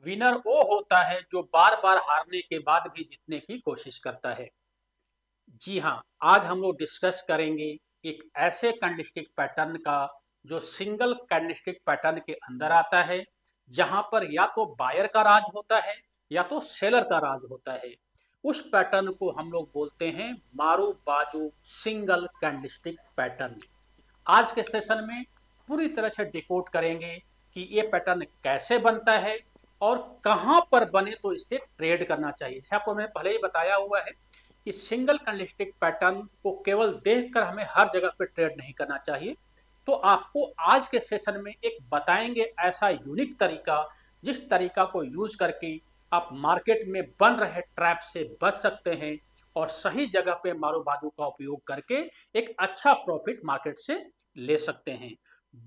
Winner वो होता है जो बार बार हारने के बाद भी जीतने की कोशिश करता है। जी हाँ, आज हम लोग डिस्कस करेंगे एक ऐसे कैंडलस्टिक पैटर्न का जो सिंगल कैंडलस्टिक पैटर्न के अंदर आता है, जहां पर या तो बायर का राज होता है या तो सेलर का राज होता है। उस पैटर्न को हम लोग बोलते हैं मारू बाजू सिंगल कैंडलस्टिक पैटर्न। आज के सेशन में पूरी तरह से डिकोड करेंगे कि ये पैटर्न कैसे बनता है और कहां पर बने तो इसे ट्रेड करना चाहिए। जैसे आपको मैंने पहले ही बताया हुआ है कि सिंगल कैंडलस्टिक पैटर्न को केवल देखकर हमें हर जगह पे ट्रेड नहीं करना चाहिए। तो आपको आज के सेशन में एक बताएंगे ऐसा यूनिक तरीका, जिस तरीका को यूज करके आप मार्केट में बन रहे ट्रैप से बच सकते हैं और सही जगह पे मारो बाजू का उपयोग करके एक अच्छा प्रॉफिट मार्केट से ले सकते हैं।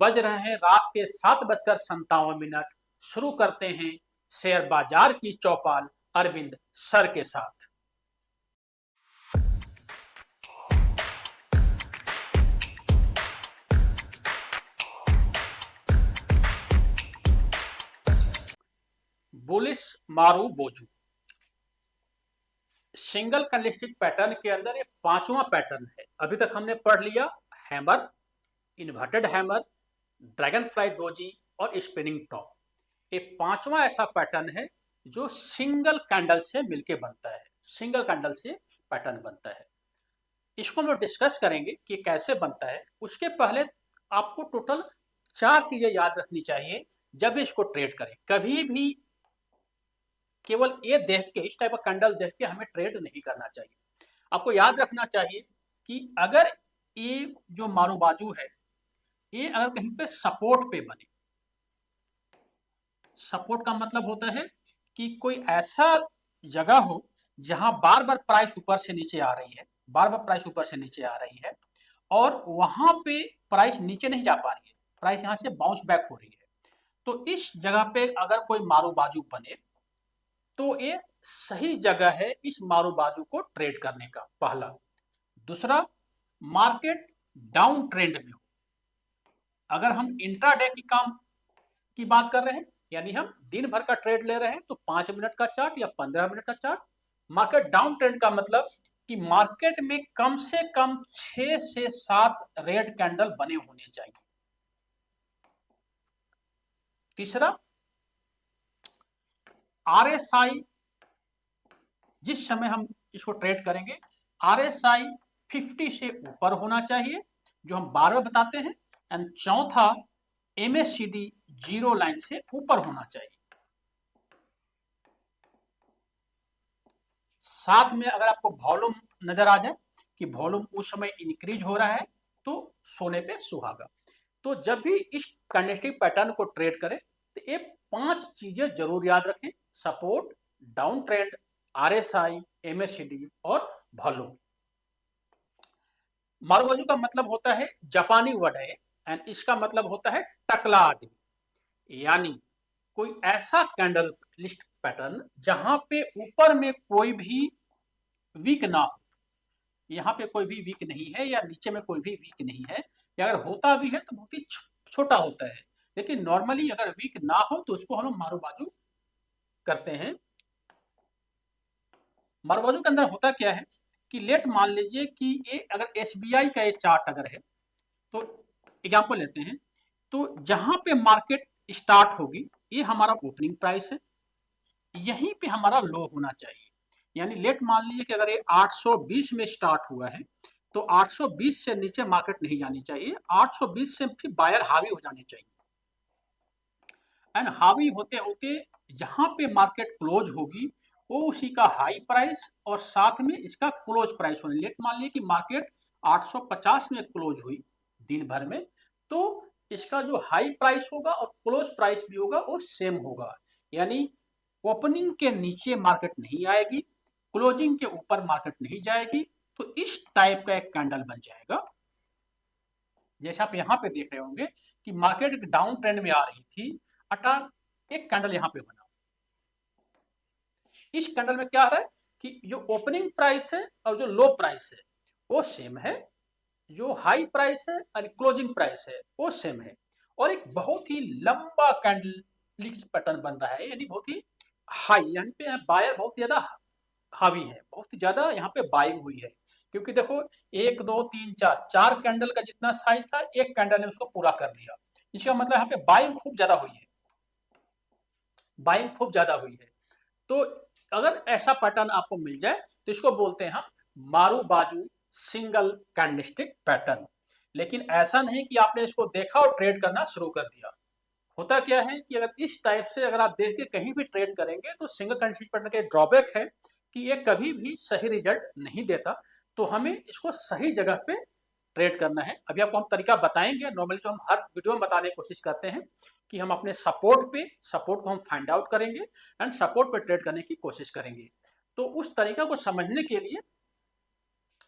बज रहे हैं रात के 7:57। शुरू करते हैं शेयर बाजार की चौपाल अरविंद सर के साथ। बुलिश मारू बोजू सिंगल कैंडलस्टिक पैटर्न के अंदर ये पांचवा पैटर्न है। अभी तक हमने पढ़ लिया hammer, inverted hammer, dragon fly doji और स्पिनिंग टॉप। ये पांचवा ऐसा पैटर्न है जो सिंगल कैंडल से मिलके बनता है, सिंगल कैंडल से पैटर्न बनता है। इसको हम लोग डिस्कस करेंगे कि कैसे बनता है। उसके पहले आपको टोटल 4 चीजें याद रखनी चाहिए जब इसको ट्रेड करें। कभी भी केवल ये देख के, इस टाइप का कैंडल देख के हमें ट्रेड नहीं करना चाहिए। आपको याद रखना चाहिए कि अगर ये जो मारू बाजू है, ये अगर कहीं पे सपोर्ट पे बने, सपोर्ट का मतलब होता है कि कोई ऐसा जगह हो जहां बार बार प्राइस ऊपर से नीचे आ रही है, बार बार प्राइस ऊपर से नीचे आ रही है और वहां पे प्राइस नीचे नहीं जा पा रही है, प्राइस यहां से बाउंस बैक हो रही है। तो इस जगह पे अगर कोई मारू बाजू बने तो ये सही जगह है इस मारू बाजू को ट्रेड करने का, पहला। दूसरा, मार्केट डाउन ट्रेंड में हो। अगर हम इंट्राडे की काम की बात कर रहे हैं, यानी हम दिन भर का ट्रेड ले रहे हैं, तो 5 मिनट का चार्ट या 15 मिनट का चार्ट। मार्केट डाउन ट्रेंड का मतलब कि मार्केट में कम से कम 6 से 7 रेड कैंडल बने होने चाहिए। तीसरा, आरएसआई, जिस समय हम इसको ट्रेड करेंगे आरएसआई 50 से ऊपर होना चाहिए, जो हम बार बार बताते हैं। एंड चौथा, एमएससीडी जीरो लाइन से ऊपर होना चाहिए। साथ में अगर आपको वॉल्यूम नजर आ जाए कि वॉल्यूम उस समय इंक्रीज हो रहा है तो सोने पे सुहागा। तो जब भी इस कैंडलस्टिक पैटर्न को ट्रेड करें तो ये 5 चीजें जरूर याद रखें: support, down trend, RSI, MSCD और वॉल्यूम। मारूबाजू का मतलब होता है, जापानी वर्ड है एंड इसका मतलब होता है टकला आदमी, यानी कोई ऐसा कैंडल लिस्ट पैटर्न जहां पे ऊपर में कोई भी वीक ना हो। यहाँ पे कोई भी वीक नहीं है या नीचे में कोई भी वीक नहीं है, या अगर होता भी है तो बहुत ही छोटा होता है। लेकिन नॉर्मली अगर वीक ना हो तो उसको हम लोग मारूबाजू करते हैं। मारूबाजू के अंदर होता क्या है कि लेट मान लीजिए कि ये अगर एसबीआई का ये चार्ट अगर है, तो एग्जाम्पल लेते हैं, तो जहां पे मार्केट स्टार्ट होगी ये हमारा ओपनिंग प्राइस है, यहीं पे हमारा लो होना चाहिए। यानी लेट मान लीजिए कि अगर ये 820 में स्टार्ट हुआ है तो 820 से नीचे मार्केट नहीं जानी चाहिए, 820 से फिर बायर हावी हो जाने चाहिए। एंड हावी होते होते जहां पे मार्केट क्लोज होगी वो उसी का हाई प्राइस और साथ में इसका क्लोज प्राइस होने। लेट मान लीजिए कि मार्केट 850 में क्लोज हुई दिन भर में, तो इसका जो हाई प्राइस होगा और क्लोज प्राइस भी होगा वो सेम होगा। यानी ओपनिंग के नीचे मार्केट नहीं आएगी, क्लोजिंग के ऊपर मार्केट नहीं जाएगी। तो इस टाइप का एक कैंडल बन जाएगा। जैसे आप यहाँ पे देख रहे होंगे कि मार्केट एक डाउन ट्रेंड में आ रही थी, अचानक एक कैंडल यहाँ पे बना। इस कैंडल में क्या आ रहा है कि जो ओपनिंग प्राइस है और जो लो प्राइस है वो सेम है, जो हाई प्राइस है और क्लोजिंग प्राइस है वो सेम है, और एक बहुत ही लंबा कैंडल लीकेज पैटर्न बन रहा है, यानी बहुत ही हाई, यानी पे बायर बहुत ज्यादा हावी है, बहुत ही ज्यादा यहाँ पे बाइंग हुई है। क्योंकि देखो 1 2 3 4 4 कैंडल का जितना साइज था, एक कैंडल ने उसको पूरा कर दिया। इसका मतलब यहाँ पे बाइंग खूब ज्यादा हुई है, बाइंग खूब ज्यादा हुई है। तो अगर ऐसा पैटर्न आपको मिल जाए तो इसको बोलते हैं हम मारू बाजू सिंगल कैंडलस्टिक पैटर्न। लेकिन ऐसा नहीं कि आपने इसको देखा और ट्रेड करना शुरू कर दिया। होता क्या है कि अगर इस टाइप से अगर आप देख के कहीं भी ट्रेड करेंगे तो सिंगल कैंडलस्टिक पैटर्न का ड्रॉबैक है कि ये कभी भी सही रिजल्ट नहीं देता। तो हमें इसको सही जगह पे ट्रेड करना है। अभी आपको हम तरीका बताएंगे, नॉर्मली जो हम हर वीडियो में बताने की कोशिश करते हैं कि हम अपने सपोर्ट को हम फाइंड आउट करेंगे एंड सपोर्ट पे ट्रेड करने की कोशिश करेंगे। तो उस तरीका को समझने के लिए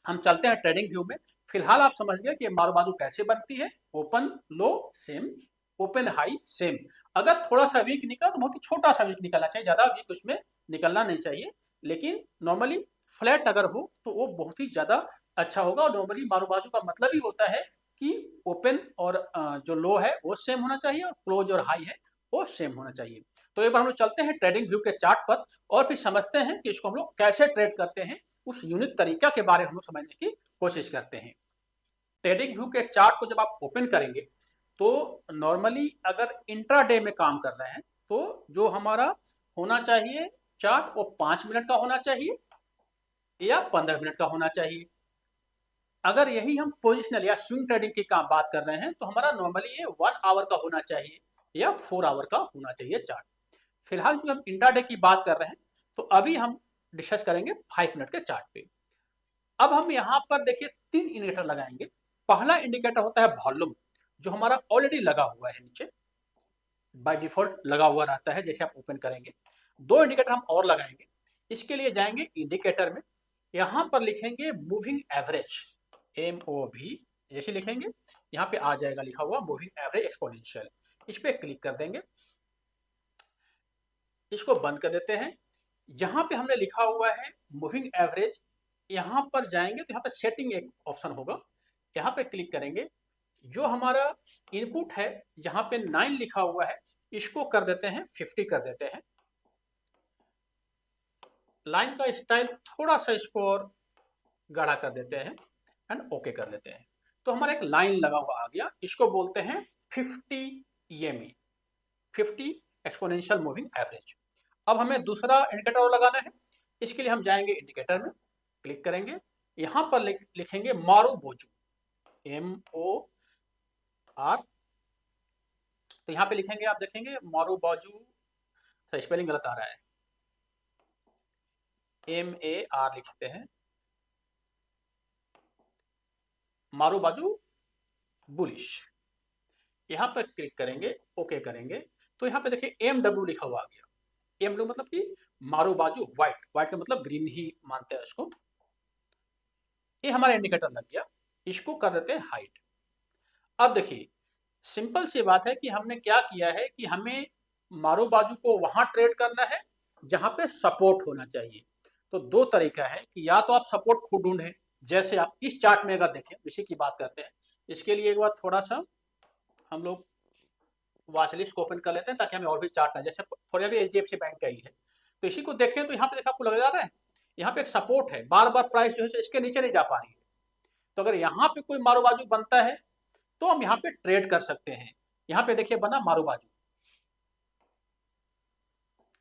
हम चलते हैं ट्रेडिंग व्यू में। फिलहाल आप समझ गए कि मारू बाजू कैसे बनती है, ओपन लो सेम, ओपन हाई सेम। अगर थोड़ा सा वीक निकला तो बहुत ही छोटा सा वीक निकलना चाहिए, ज्यादा वीक उसमें निकलना नहीं चाहिए। लेकिन नॉर्मली फ्लैट अगर हो तो वो बहुत ही ज्यादा अच्छा होगा। और नॉर्मली मारू बाजू का मतलब ही होता है कि ओपन और जो लो है वो सेम होना चाहिए और क्लोज और हाई है वो सेम होना चाहिए। तो एक बार हम लोग चलते हैं ट्रेडिंग व्यू के चार्ट पर और फिर समझते हैं कि इसको हम लोग कैसे ट्रेड करते हैं, उस यूनिक तरीका के बारे में हम लोग समझने की कोशिश करते हैं। ट्रेडिंग व्यू के चार्ट को जब आप ओपन करेंगे तो नॉर्मली अगर इंट्राडे में काम कर रहे हैं तो जो हमारा होना चाहिए चार्ट वो 5 मिनट का होना चाहिए या 15 मिनट का होना चाहिए। अगर यही हम पोजिशनल या स्विंग ट्रेडिंग की काम बात कर रहे हैं तो हमारा नॉर्मली ये 1 आवर का होना चाहिए या 4 आवर का होना चाहिए चार्ट। फिलहाल जो हम इंट्राडे की बात कर रहे हैं तो अभी हम डिस्कस करेंगे 5 मिनट के चार्ट पे। अब हम यहाँ पर देखिए 3 इंडिकेटर लगाएंगे। पहला इंडिकेटर होता है वॉल्यूम, जो हमारा ऑलरेडी लगा हुआ है नीचे, बाय डिफॉल्ट लगा हुआ रहता है जैसे आप ओपन करेंगे। 2 इंडिकेटर हम और लगाएंगे। इसके लिए जाएंगे इंडिकेटर में, यहाँ पर लिखेंगे मूविंग एवरेज, MOV जैसे लिखेंगे यहाँ पे आ जाएगा लिखा हुआ मूविंग एवरेज एक्सपोनेंशियल। इस पे क्लिक कर देंगे, इसको बंद कर देते हैं। यहाँ पे हमने लिखा हुआ है मूविंग एवरेज, यहाँ पर जाएंगे तो यहाँ पे सेटिंग एक ऑप्शन होगा, यहाँ पे क्लिक करेंगे। जो हमारा इनपुट है यहाँ पे 9 लिखा हुआ है, इसको कर देते हैं 50 कर देते हैं। लाइन का स्टाइल थोड़ा सा इसको और गाढ़ा कर देते हैं एंड ओके कर लेते हैं। तो हमारा एक लाइन लगा हुआ आ गया, इसको बोलते हैं 50 EMA, 50 एक्सपोनेंशियल मूविंग एवरेज। अब हमें दूसरा इंडिकेटर और लगाना है। इसके लिए हम जाएंगे इंडिकेटर में, क्लिक करेंगे, यहाँ पर लिखेंगे मारू बोजू, MOR। तो यहाँ पे लिखेंगे, आप देखेंगे मारू बाजू, स्पेलिंग गलत आ रहा है, MAR लिखते हैं, मारू बाजू बुलिश। यहाँ पर क्लिक करेंगे, ओके करेंगे, तो यहाँ पे देखिए MW लिखा हुआ आ गया। MW मतलब कि मारू बाजू व्हाइट, व्हाइट का मतलब ग्रीन ही मानते हैं इसको। ये हमारा इंडिकेटर लग गया, इसको कर देते हैं हाइड। अब देखिए सिंपल सी बात है कि हमने क्या किया है कि हमें मारू बाजू को वहां ट्रेड करना है जहां पे सपोर्ट होना चाहिए। तो 2 तरीका है कि या तो आप सपोर्ट खुद ढूंढें, जैसे आप इस चार्ट में अगर देखें, इसी की बात करते हैं। इसके लिए एक बार थोड़ा सा हम लोग वॉच लिस्ट को ओपन कर लेते हैं ताकि हमें और भी चार्ट ना, जैसे फॉर एग्जाम्पल HDFC बैंक का ही है तो इसी को देखें तो यहाँ पे देखा आपको लग जा रहा है, यहाँ पे एक सपोर्ट है, बार बार प्राइस जो है इसके नीचे नहीं जा पा रही है। तो अगर यहाँ पे कोई मारू बाजू बनता है तो हम यहाँ पे ट्रेड कर सकते हैं। यहाँ पे देखिए बना मारू बाजू,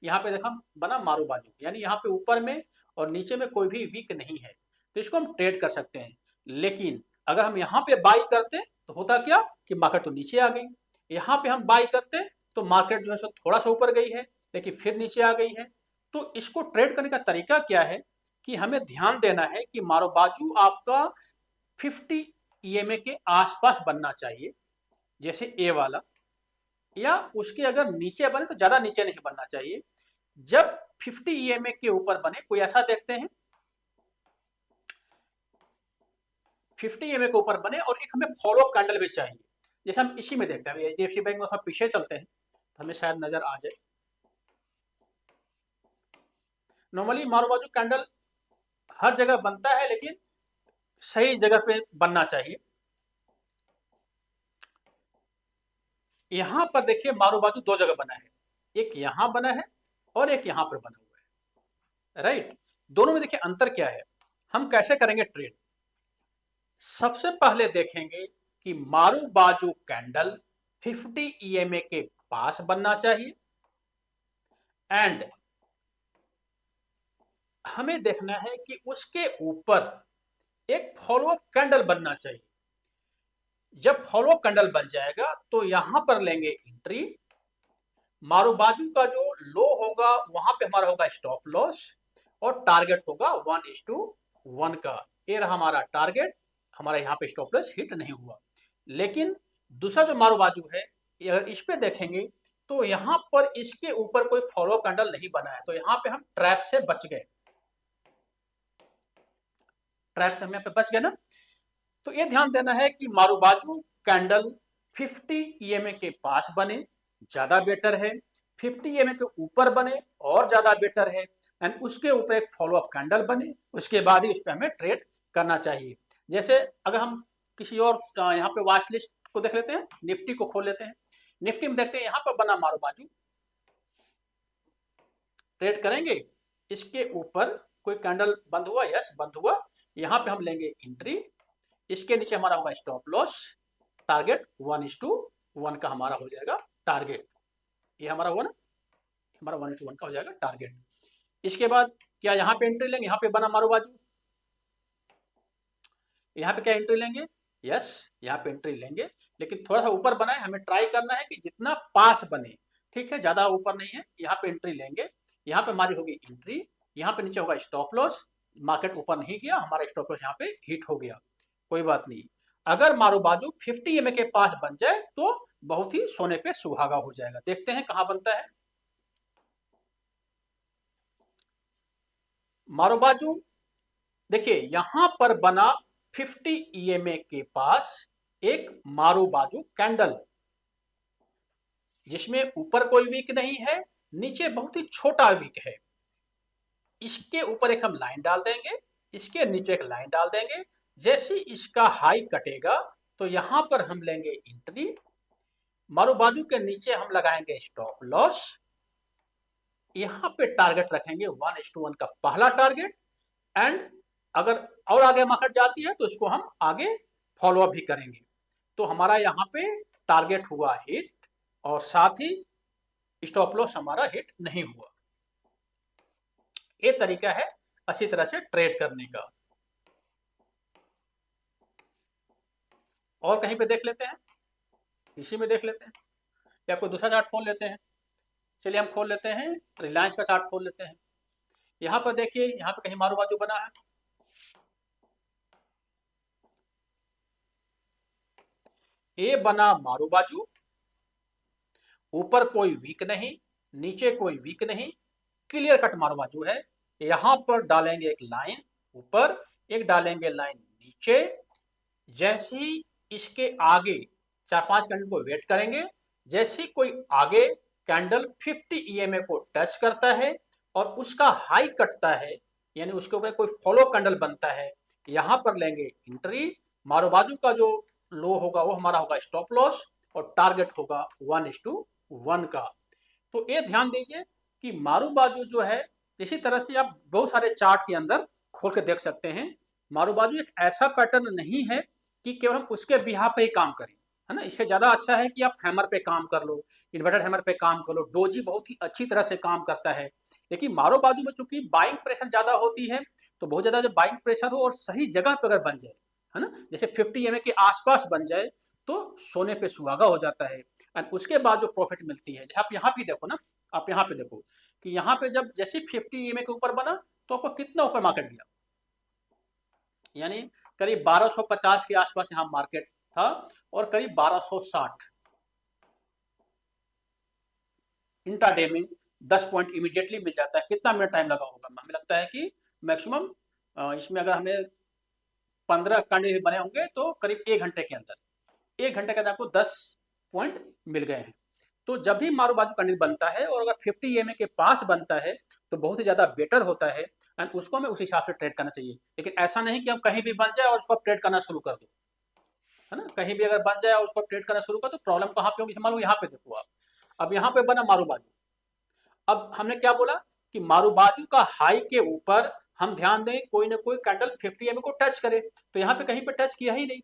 यहाँ पे देखा बना मारू बाजू, यानी यहाँ पे ऊपर में और नीचे में कोई भी वीक नहीं है, तो इसको हम ट्रेड कर सकते हैं। लेकिन अगर हम यहाँ पे बाई करते तो होता क्या कि मार्केट तो नीचे आ गई, यहाँ पे हम बाई करते तो मार्केट जो है सो थोड़ा सा ऊपर गई है लेकिन फिर नीचे आ गई है। तो इसको ट्रेड करने का तरीका क्या है कि हमें ध्यान देना है कि मारू बाजू आपका 50 EMA के आसपास बनना चाहिए, जैसे ए वाला, या उसके अगर नीचे बने तो ज्यादा नीचे नहीं बनना चाहिए। जब 50 EMA के ऊपर बने, कोई ऐसा देखते हैं 50 EMA के ऊपर बने और एक हमें फॉलो अप कैंडल भी चाहिए, जैसे हम इसी में देखते हैं। HDFC बैंक में थोड़ा पीछे चलते हैं तो हमें शायद नजर आ जाए। नॉर्मली मारू बाजू कैंडल हर जगह बनता है लेकिन सही जगह पे बनना चाहिए। यहां पर देखिए मारू बाजू 2 जगह बना है, एक यहां बना है और एक यहां पर बना हुआ है, राइट। दोनों में देखिए अंतर क्या है। हम कैसे करेंगे ट्रेड। सबसे पहले देखेंगे कि मारू बाजू कैंडल 50 ईएमए के पास बनना चाहिए एंड हमें देखना है कि उसके ऊपर एक फॉलोअप कैंडल बनना चाहिए। जब फॉलोअप कैंडल बन जाएगा तो यहां पर लेंगे एंट्री। मारू बाजू का जो लो होगा वहां पे हमारा होगा स्टॉप लॉस और टारगेट होगा 1:1 का। ये रहा हमारा टारगेट। हमारा यहाँ पे स्टॉप लॉस हिट नहीं हुआ। लेकिन दूसरा जो मारू बाजू है, अगर इस पे देखेंगे तो यहाँ पर इसके ऊपर कोई फॉलोअप कैंडल नहीं बना है, तो यहाँ पे हम ट्रैप से बच गए। ट्रैप से हम यहाँ पे बच गए ना। तो ये ध्यान देना है कि मारू बाजू कैंडल 50 ईएमए के पास बने ज्यादा बेटर है, 50 ईएमए के ऊपर बने और ज्यादा बेटर है, एंड उसके ऊपर एक फॉलोअप कैंडल बने, उसके बाद ही उस पर हमें ट्रेड करना चाहिए। जैसे अगर हम किसी और यहाँ पे वॉच लिस्ट को देख लेते हैं, निफ्टी को खोल लेते हैं। निफ्टी में देखते हैं यहाँ पर बना मारू बाजू, ट्रेड करेंगे। इसके ऊपर कोई कैंडल बंद हुआ, यस बंद हुआ, यहाँ पे हम लेंगे एंट्री। इसके नीचे हमारा होगा स्टॉप लॉस, टारगेट 1:1 का हमारा हो जाएगा टारगेट। ये हमारा हुआ ना, हमारा 1:1 का हो जाएगा टारगेट। इसके बाद क्या यहाँ पे एंट्री लेंगे, यहाँ पे बना मारू बाजू, यहाँ पे क्या एंट्री लेंगे, यस यहाँ पे एंट्री लेंगे, लेकिन थोड़ा सा ऊपर बना है, हमें ट्राई करना है कि जितना पास बने, ठीक है, ज्यादा ऊपर नहीं है। यहाँ पे एंट्री लेंगे, यहाँ पे हमारी होगी एंट्री, यहाँ पे नीचे होगा स्टॉप लॉस। मार्केट ऊपर नहीं गया, हमारा स्टॉप लॉस यहाँ पे हिट हो गया, कोई बात नहीं। अगर मारू बाजू 50 ईएमए के पास बन जाए तो बहुत ही सोने पे सुहागा हो जाएगा। देखते हैं कहां बनता है मारू बाजू। देखिए यहां पर बना 50 ईएमए के पास एक मारू बाजू कैंडल, जिसमें ऊपर कोई वीक नहीं है, नीचे बहुत ही छोटा वीक है। इसके ऊपर एक हम लाइन डाल देंगे, इसके नीचे एक लाइन डाल देंगे। जैसे इसका हाई कटेगा तो यहां पर हम लेंगे एंट्री, मारू बाजू के नीचे हम लगाएंगे स्टॉप लॉस, यहां पे टारगेट रखेंगे 1:1 का पहला टारगेट, एंड अगर और आगे मार्केट जाती है तो इसको हम आगे फॉलो अप भी करेंगे। तो हमारा यहाँ पे टारगेट हुआ हिट और साथ ही स्टॉप लॉस हमारा हिट नहीं हुआ। ये तरीका है अच्छी तरह से ट्रेड करने का। और कहीं पे देख लेते हैं, इसी में देख लेते हैं, या कोई दूसरा चार्ट खोल लेते हैं। चलिए हम खोल लेते हैं, रिलायंस का चार्ट खोल लेते हैं। यहाँ पर देखिए, यहाँ पे कहीं मारू बाजू बना है, ए बना मारू बाजू, ऊपर कोई वीक नहीं, नीचे कोई वीक नहीं, क्लियर कट मारू बाजू है। यहां पर डालेंगे एक लाइन ऊपर, एक डालेंगे लाइन नीचे। जैसे ही इसके आगे 4-5 कैंडल को वेट करेंगे, जैसे ही कोई आगे कैंडल 50 ईएमए को टच करता है और उसका हाई कटता है, यानी उसके ऊपर कोई फॉलो कैंडल बनता है, यहां पर लेंगे एंट्री। मारू बाजू का जो लो होगा वो हमारा होगा स्टॉप लॉस और टारगेट होगा 1:1 का। तो ये ध्यान दीजिए कि मारू बाजू जो है, इसी तरह से आप बहुत सारे चार्ट के अंदर खोल के देख सकते हैं। मारू बाजू एक ऐसा पैटर्न नहीं है कि केवल हम उसके बिहार पे ही काम करें, है ना। इससे ज्यादा अच्छा है कि आप हैमर पे काम कर लो, इन्वर्टेड हैमर पे काम कर लो, डोजी बहुत ही अच्छी तरह से काम करता है। लेकिन मारू बाजू में चूंकि बाइंग प्रेशर ज्यादा होती है, तो बहुत ज्यादा जब बाइंग प्रेशर हो और सही जगह पे अगर बन जाए, है ना, जैसे 50 ईएमए के आसपास बन जाए तो सोने पे सुहागा हो जाता है। एंड उसके बाद जो प्रॉफिट मिलती है, आप यहाँ पे देखो ना, आप यहाँ पे देखो कि यहाँ पे जब जैसे 50 ईएमए के ऊपर बना तो आपको कितना ऊपर मार्केट गया, यानी करीब 1250 के आसपास यहाँ मार्केट था और करीब 1260 इंट्राडे में 10 पॉइंट इमीडिएटली मिल जाता है। कितना मिनट टाइम लगा होगा, हमें लगता है कि मैक्सिमम इसमें अगर हमें 15 कैंडल बने होंगे तो करीब 1 घंटे के अंदर, 1 घंटे के अंदर आपको 10 पॉइंट मिल गए हैं। तो जब भी मारू बाजू कैंडल बनता है और अगर 50 ईएमए के पास बनता है तो बहुत ही ज्यादा बेटर होता है, एंड उसको हमें उस हिसाब से ट्रेड करना चाहिए। लेकिन ऐसा नहीं कि हम कहीं भी बन जाए और उसको ट्रेड करना शुरू कर दो, है ना। कहीं भी अगर बन जाए और उसको ट्रेड करना शुरू कर तो प्रॉब्लम कहाँ पे होगी, मान लो यहाँ पे देखो आप, अब यहाँ पे बना मारू बाजू, अब हमने क्या बोला कि मारूबाजू का हाई के ऊपर हम ध्यान दें कोई ना कोई कैंडल 50 EMA को टच करे, तो यहाँ पे कहीं पे टच किया ही नहीं,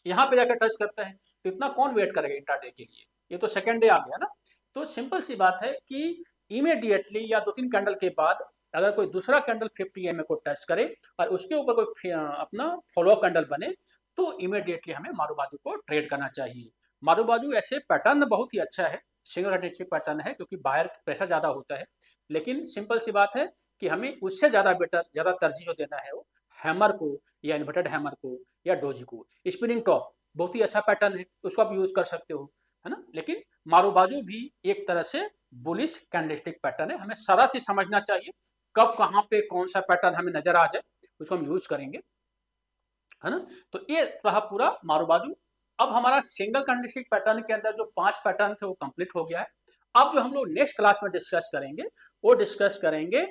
यहाँ पे जाकर टच करता है, तो इतना कौन वेट करेगा इंट्राडे के लिए, ये तो सेकेंड डे आ गया ना। तो सिंपल सी बात है कि इमीडिएटली या 2-3 कैंडल के बाद अगर कोई दूसरा कैंडल 50 EMA को टच करे और उसके ऊपर कोई अपना फॉलो कैंडल बने, तो इमीडिएटली हमें मारूबाजू को ट्रेड करना चाहिए। मारूबाजू ऐसे पैटर्न बहुत ही अच्छा है, सिंगल कैंडलस्टिक पैटर्न है, क्योंकि बाहर प्रेशर ज़्यादा होता है, लेकिन सिंपल सी बात है कि हमें उससे ज़्यादा बेटर, ज़्यादा तरजीह जो देना है वो हैमर को या इन्वर्टेड हैमर को या डोजी को। स्पिनिंग टॉप बहुत ही अच्छा पैटर्न है, उसको आप यूज कर सकते हो, है ना। लेकिन मारूबाजू भी एक तरह से बुलिश कैंडलस्टिक पैटर्न है, हमें सारा चीज समझना चाहिए, कब कहाँ पे कौन सा पैटर्न हमें नजर आ जाए उसको हम यूज करेंगे, है ना। तो ये रहा पूरा मारूबाजू। अब हमारा सिंगल कैंडलस्टिक पैटर्न के अंदर जो 5 पैटर्न थे वो कंप्लीट हो गया है। अब जो हम लोग नेक्स्ट क्लास में डिस्कस करेंगे वो डिस्कस करेंगे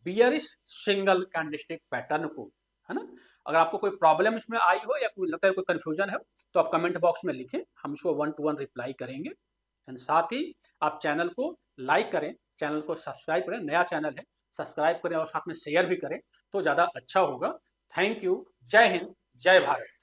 बियरिश सिंगल कैंडलस्टिक पैटर्न को, है ना। अगर आपको कोई प्रॉब्लम इसमें आई हो या कोई लगता है कोई कंफ्यूजन है तो आप कमेंट बॉक्स में लिखें, हम उसको 1 to 1 रिप्लाई करेंगे। एंड साथ ही आप चैनल को लाइक करें, चैनल को सब्सक्राइब करें, नया चैनल है, सब्सक्राइब करें और साथ में शेयर भी करें तो ज़्यादा अच्छा होगा। Thank you. जय हिंद, जय भारत।